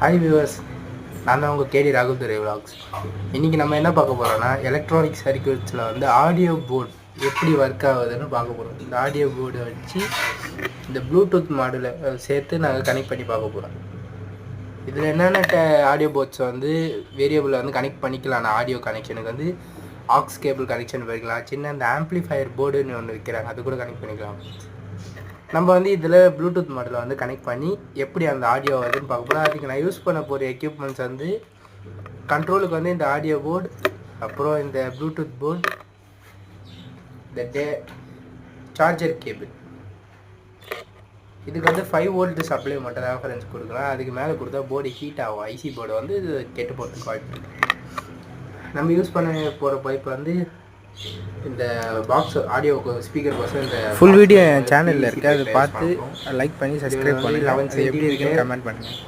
Hi viewers, நான் தான் உங்கள் கேடி ராகுல் துரை விலாக்ஸ். இன்றைக்கி நம்ம என்ன பார்க்க போகிறோன்னா, எலக்ட்ரானிக் சர்க்யூட்ஸில் வந்து ஆடியோ போர்டு எப்படி ஒர்க் ஆகுதுன்னு பார்க்க போகிறோம். இந்த ஆடியோ போர்டை வச்சு இந்த ப்ளூடூத் மாடலை சேர்த்து நாங்கள் கனெக்ட் பண்ணி பார்க்க போகிறோம். இதில் என்னென்ன ஆடியோ போர்ட்ஸை வந்து வேரியபிளை வந்து கனெக்ட் பண்ணிக்கலாம். ஆடியோ கனெக்ஷனுக்கு வந்து ஆக்ஸ் கேபிள் கனெக்ஷன் பண்ணிக்கலாம். சின்ன இந்த ஆம்ப்ளிஃபயர் போர்டுன்னு ஒன்று விற்கிறாங்க, அது கூட கனெக்ட் பண்ணிக்கலாம். நம்ம வந்து இதில் ப்ளூடூத் மாடலை வந்து கனெக்ட் பண்ணி எப்படி அந்த ஆடியோ வருதுன்னு பார்க்க போகிறோம். அதுக்கு நான் யூஸ் பண்ண போகிற எக்யூப்மெண்ட்ஸ் வந்து கண்ட்ரோலுக்கு வந்து இந்த ஆடியோ போர்டு, அப்புறம் இந்த ப்ளூடூத் போர்டு, இந்த சார்ஜர் கேபிள். இதுக்கு வந்து 5 வோல்ட் சப்ளை மட்டும் ரெஃபரன்ஸ் கொடுக்கலாம். அதுக்கு மேலே கொடுத்தா போர்டு ஹீட் ஆகும். ஐசி போர்டு வந்து இது கெட்டு போகிறதுக்கு வாய்ப்பு இருக்குது. நம்ம யூஸ் பண்ண போகிற பைப் வந்து இந்த பாக்ஸ் ஆடியோ ஸ்பீக்கர் கோசம் இந்த ஃபுல் வீடியோ என் சேனலில் இருக்குது. அதை பார்த்து லைக் பண்ணி சப்ஸ்கிரைப் பண்ணி 11 எப்படி இருக்குன்னு கமெண்ட் பண்ணுங்கள்.